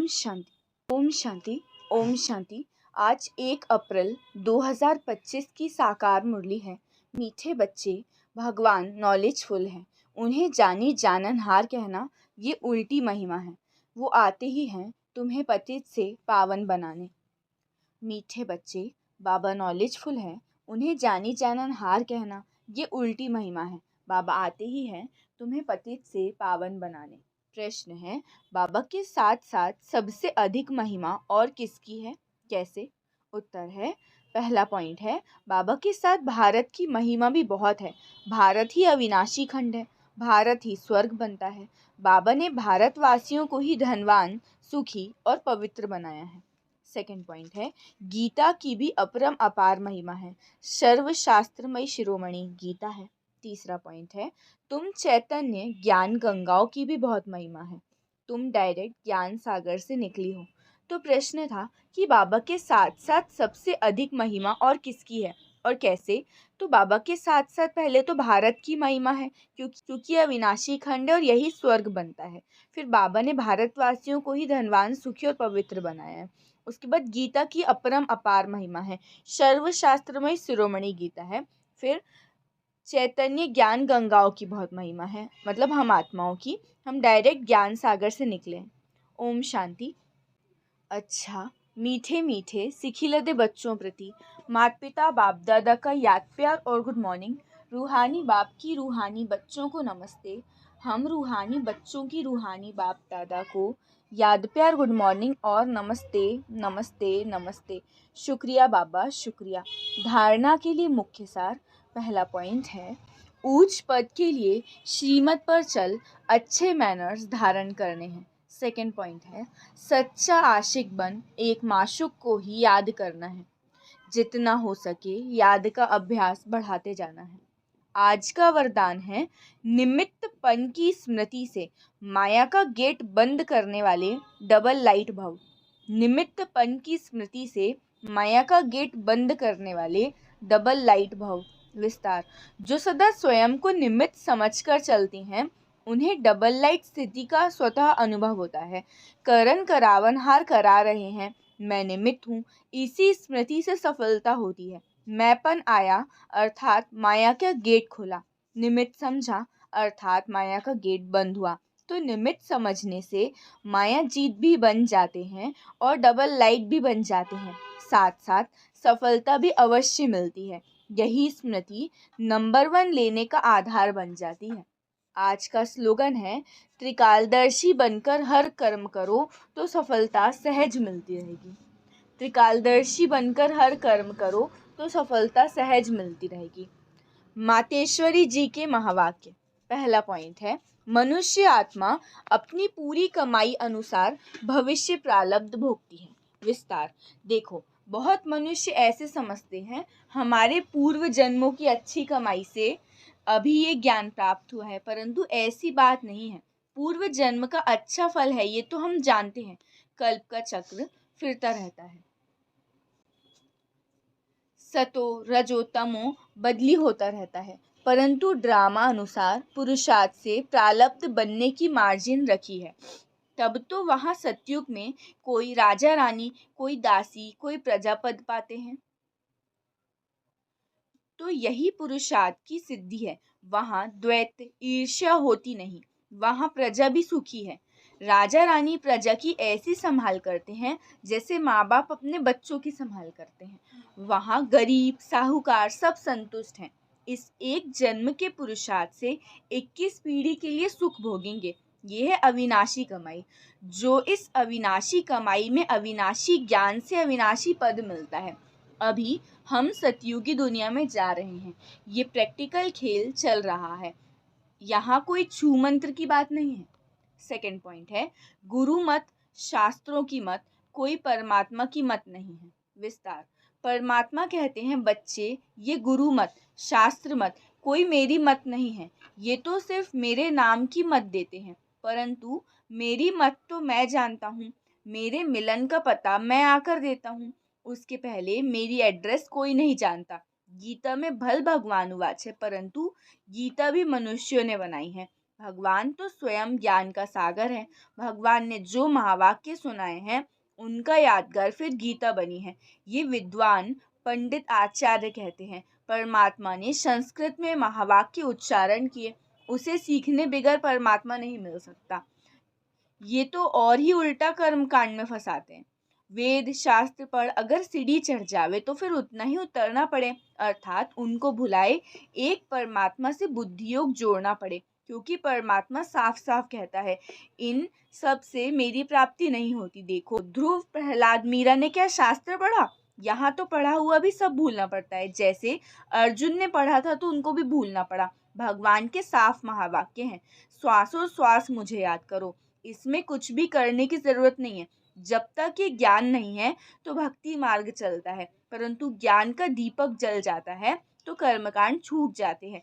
ओम शांति ओम शांति ओम शांति। आज 1 अप्रैल 2025 की साकार मुरली है। मीठे बच्चे, भगवान नॉलेजफुल हैं, उन्हें जानी जाननहार कहना ये उल्टी महिमा है। वो आते ही हैं तुम्हें पतित से पावन बनाने। मीठे बच्चे, बाबा नॉलेजफुल हैं, उन्हें जानी जाननहार कहना ये उल्टी महिमा है। बाबा आते ही हैं तुम्हें पतित से पावन बनाने। प्रश्न है, बाबा के साथ साथ सबसे अधिक महिमा और किसकी है, कैसे? उत्तर है, पहला पॉइंट है, बाबा के साथ भारत की महिमा भी बहुत है। भारत ही अविनाशी खंड है, भारत ही स्वर्ग बनता है। बाबा ने भारतवासियों को ही धनवान, सुखी और पवित्र बनाया है। सेकंड पॉइंट है, गीता की भी अपरम अपार महिमा है। सर्वशास्त्रमय शिरोमणि गीता है। तीसरा पॉइंट है, तुम चैतन्य ज्ञान गंगाओं की भी बहुत महिमा है। तुम डायरेक्ट ज्ञान सागर से निकली हो। तो प्रश्न था कि बाबा के साथ साथ सबसे अधिक महिमा और किसकी है और कैसे? तो बाबा के साथ साथ पहले तो भारत की महिमा है, क्योंकि अविनाशी खंड है और यही स्वर्ग बनता है। फिर बाबा ने भारतवासियों को ही धनवान, सुखी और पवित्र बनाया है। उसके बाद गीता की अपरम अपार महिमा है। सर्वशास्त्रमय शिरोमणि गीता है। फिर चैतन्य ज्ञान गंगाओं की बहुत महिमा है, मतलब हम आत्माओं की, हम डायरेक्ट ज्ञान सागर से निकले। ओम शांति। अच्छा, मीठे मीठे सिखिलते बच्चों प्रति माता पिता बाप दादा का याद प्यार और गुड मॉर्निंग। रूहानी बाप की रूहानी बच्चों को नमस्ते। हम रूहानी बच्चों की रूहानी बाप दादा को याद प्यार, गुड मॉर्निंग और नमस्ते नमस्ते नमस्ते। शुक्रिया बाबा, शुक्रिया। धारणा के लिए मुख्य सार। पहला पॉइंट है, उच्च पद के लिए श्रीमत पर चल अच्छे मैनर्स धारण करने हैं। सेकंड पॉइंट है, सच्चा आशिक बन एक माशूक को ही याद करना है। जितना हो सके याद का अभ्यास बढ़ाते जाना है। आज का वरदान है, निमित्तपन की स्मृति से माया का गेट बंद करने वाले डबल लाइट भव। निमित्तपन की स्मृति से माया का गेट बंद करने वाले डबल लाइट भव। विस्तार, जो सदा स्वयं को निमित्त समझकर चलती हैं उन्हें डबल लाइट स्थिति का स्वतः अनुभव होता है। करण करावनहार करा रहे हैं, मैं निमित्त हूँ, इसी स्मृति से सफलता होती है। मैंपन आया अर्थात माया का गेट खुला, निमित्त समझा अर्थात माया का गेट बंद हुआ। तो निमित्त समझने से माया जीत भी बन जाते हैं और डबल लाइट भी बन जाते हैं, साथ साथ सफलता भी अवश्य मिलती है। यही स्मृति नंबर 1 लेने का आधार बन जाती है। आज का स्लोगन है, त्रिकालदर्शी बनकर हर कर्म करो तो सफलता सहज मिलती रहेगी। त्रिकालदर्शी बनकर हर कर्म करो तो सफलता सहज मिलती रहेगी। मातेश्वरी जी के महावाक्य। पहला पॉइंट है, मनुष्य आत्मा अपनी पूरी कमाई अनुसार भविष्य प्रारब्ध भोगती है। विस्तार, देखो, बहुत मनुष्य ऐसे समझते हैं हमारे पूर्व जन्मों की अच्छी कमाई से अभी ये ज्ञान प्राप्त हुआ है, परंतु ऐसी बात नहीं है। पूर्व जन्म का अच्छा फल है, ये तो हम जानते हैं। कल्प का चक्र फिरता रहता है, सतो रजो तमो बदली होता रहता है, परंतु ड्रामा अनुसार पुरुषार्थ से प्रारब्ध बनने की मार्जिन रखी है। तब तो वहाँ सतयुग में कोई राजा रानी, कोई दासी, कोई प्रजापद पाते हैं। तो यही पुरुषार्थ की सिद्धि है। वहाँ द्वैत ईर्ष्या होती नहीं, वहाँ प्रजा भी सुखी है। राजा रानी प्रजा की ऐसी संभाल करते हैं जैसे माँ बाप अपने बच्चों की संभाल करते हैं। वहाँ गरीब साहूकार सब संतुष्ट हैं। इस एक जन्म के पुरुषार्थ से 21 पीढ़ी के लिए सुख भोगेंगे। ये है अविनाशी कमाई। जो इस अविनाशी कमाई में अविनाशी ज्ञान से अविनाशी पद मिलता है। अभी हम सतयुगी दुनिया में जा रहे हैं, ये प्रैक्टिकल खेल चल रहा है, यहाँ कोई छू मंत्र की बात नहीं है। सेकंड पॉइंट है, गुरु मत, शास्त्रों की मत, कोई परमात्मा की मत नहीं है। विस्तार, परमात्मा कहते हैं बच्चे, ये गुरु मत, शास्त्र मत, कोई मेरी मत नहीं है। ये तो सिर्फ मेरे नाम की मत देते हैं, परंतु मेरी मत तो मैं जानता हूँ। मेरे मिलन का पता मैं आकर देता हूँ, उसके पहले मेरी एड्रेस कोई नहीं जानता। गीता में भल भगवान उवाच है, परंतु गीता भी मनुष्यों ने बनाई है। भगवान तो स्वयं ज्ञान का सागर है। भगवान ने जो महावाक्य सुनाए हैं उनका यादगार फिर गीता बनी है। ये विद्वान पंडित आचार्य कहते हैं, परमात्मा ने संस्कृत में महावाक्य उच्चारण किए। उसे सीखने बगैर परमात्मा नहीं मिल सकता। ये तो और ही उल्टा कर्म कांड में फंसाते हैं। वेद शास्त्र पढ़ अगर सीढ़ी चढ़ जावे तो फिर उतना ही उतरना पड़े, अर्थात उनको भुलाए एक परमात्मा से बुद्धि योग जोड़ना पड़े, क्योंकि परमात्मा साफ साफ कहता है, इन सब से मेरी प्राप्ति नहीं होती। देखो ध्रुव, प्रहलाद, मीरा ने क्या शास्त्र पढ़ा? यहाँ तो पढ़ा हुआ भी सब भूलना पड़ता है। जैसे अर्जुन ने पढ़ा था तो उनको भी भूलना पड़ा। भगवान के साफ महावाक्य हैं, श्वासोश्वास मुझे याद करो। इसमें कुछ भी करने की जरूरत नहीं है। जब तक ये ज्ञान नहीं है तो भक्ति मार्ग चलता है, परंतु ज्ञान का दीपक जल जाता है तो कर्मकांड छूट जाते हैं।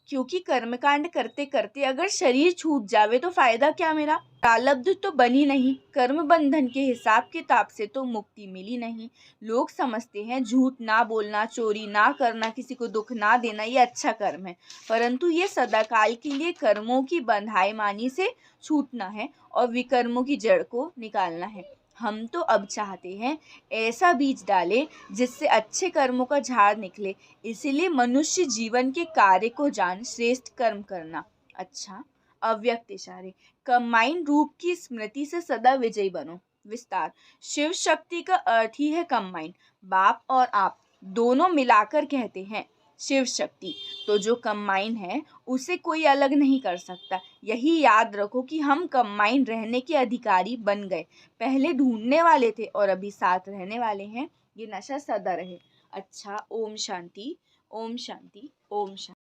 क्योंकि कर्मकांड करते करते अगर शरीर छूट जावे तो फायदा क्या मेरा? प्रारब्ध तो बनी नहीं, कर्म बंधन के हिसाब किताब से तो मुक्ति मिली नहीं। लोग समझते हैं झूठ ना बोलना, चोरी ना करना, किसी को दुख ना देना ये अच्छा कर्म है, परंतु ये सदाकाल के लिए कर्मों की बंधाईमानी से छूटना है और विकर्मों की जड़ को निकालना है। हम तो अब चाहते हैं ऐसा बीज डालें जिससे अच्छे कर्मों का झाड़ निकले। इसीलिए मनुष्य जीवन के कार्य को जान श्रेष्ठ कर्म करना। अच्छा, अव्यक्त इशारे, कंबाइंड रूप की स्मृति से सदा विजयी बनो। विस्तार, शिव शक्ति का अर्थ ही है कंबाइंड। बाप और आप दोनों मिलाकर कहते हैं शिव शक्ति, तो जो कंबाइंड है उसे कोई अलग नहीं कर सकता। यही याद रखो कि हम कंबाइंड रहने के अधिकारी बन गए। पहले ढूंढने वाले थे और अभी साथ रहने वाले हैं। ये नशा सदा रहे। अच्छा, ओम शांति, ओम शांति, ओम शांति।